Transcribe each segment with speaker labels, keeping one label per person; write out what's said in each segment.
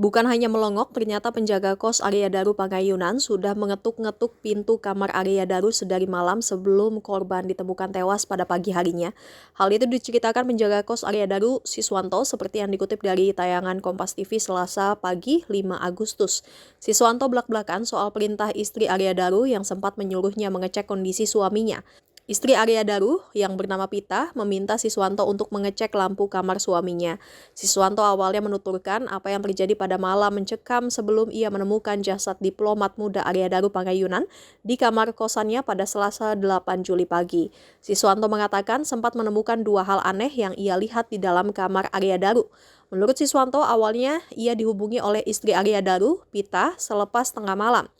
Speaker 1: Bukan hanya melongok, ternyata penjaga kos Arya Daru Pagayunan sudah mengetuk-ngetuk pintu kamar Arya Daru sedari malam sebelum korban ditemukan tewas pada pagi harinya. Hal itu diceritakan penjaga kos Arya Daru, Siswanto, seperti yang dikutip dari tayangan Kompas TV Selasa pagi 5 Agustus. Siswanto belak-belakan soal perintah istri Arya Daru yang sempat menyuruhnya mengecek kondisi suaminya. Istri Arya Daru yang bernama Pita meminta Siswanto untuk mengecek lampu kamar suaminya. Siswanto awalnya menuturkan apa yang terjadi pada malam mencekam sebelum ia menemukan jasad diplomat muda Arya Daru Pagayunan di kamar kosannya pada Selasa 8 Juli pagi. Siswanto mengatakan sempat menemukan dua hal aneh yang ia lihat di dalam kamar Arya Daru. Menurut Siswanto, awalnya ia dihubungi oleh istri Arya Daru, Pita, selepas tengah malam.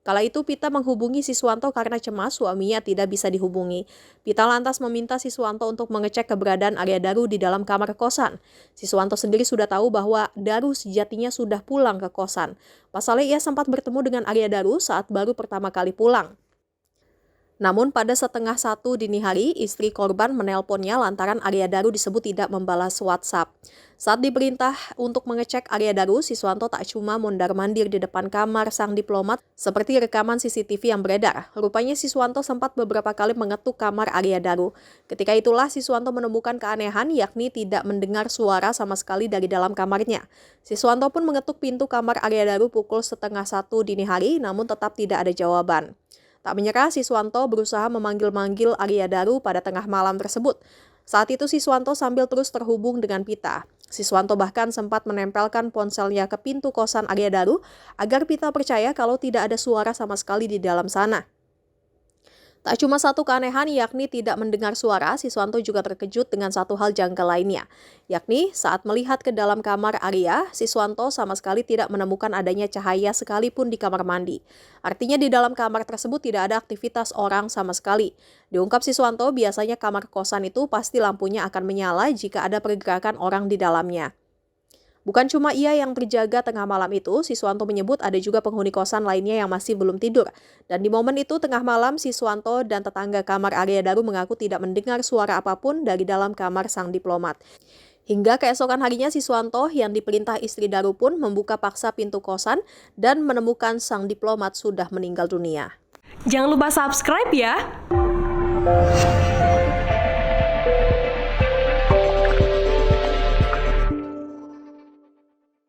Speaker 1: Kala itu Pita menghubungi Siswanto karena cemas suaminya tidak bisa dihubungi. Pita lantas meminta Siswanto untuk mengecek keberadaan Arya Daru di dalam kamar kosan. Siswanto sendiri sudah tahu bahwa Daru sejatinya sudah pulang ke kosan. Pasalnya ia sempat bertemu dengan Arya Daru saat baru pertama kali pulang. Namun pada setengah 1 dini hari, istri korban menelponnya lantaran Arya Daru disebut tidak membalas WhatsApp. Saat diperintah untuk mengecek Arya Daru, Siswanto tak cuma mondar-mandir di depan kamar sang diplomat seperti rekaman CCTV yang beredar. Rupanya Siswanto sempat beberapa kali mengetuk kamar Arya Daru. Ketika itulah Siswanto menemukan keanehan, yakni tidak mendengar suara sama sekali dari dalam kamarnya. Siswanto pun mengetuk pintu kamar Arya Daru pukul setengah 1 dini hari, namun tetap tidak ada jawaban. Tak menyerah, Siswanto berusaha memanggil-manggil Arya Daru pada tengah malam tersebut. Saat itu Siswanto sambil terus terhubung dengan Pita. Siswanto bahkan sempat menempelkan ponselnya ke pintu kosan Arya Daru agar Pita percaya kalau tidak ada suara sama sekali di dalam sana. Tak cuma satu keanehan, yakni tidak mendengar suara, Siswanto juga terkejut dengan satu hal janggal lainnya. Yakni saat melihat ke dalam kamar Arya, Siswanto sama sekali tidak menemukan adanya cahaya sekalipun di kamar mandi. Artinya di dalam kamar tersebut tidak ada aktivitas orang sama sekali. Diungkap Siswanto, biasanya kamar kosan itu pasti lampunya akan menyala jika ada pergerakan orang di dalamnya. Bukan cuma ia yang terjaga tengah malam itu, Siswanto menyebut ada juga penghuni kosan lainnya yang masih belum tidur. Dan di momen itu tengah malam, Siswanto dan tetangga kamar Arya Daru mengaku tidak mendengar suara apapun dari dalam kamar sang diplomat. Hingga keesokan harinya Siswanto yang diperintah istri Daru pun membuka paksa pintu kosan dan menemukan sang diplomat sudah meninggal dunia.
Speaker 2: Jangan lupa subscribe ya!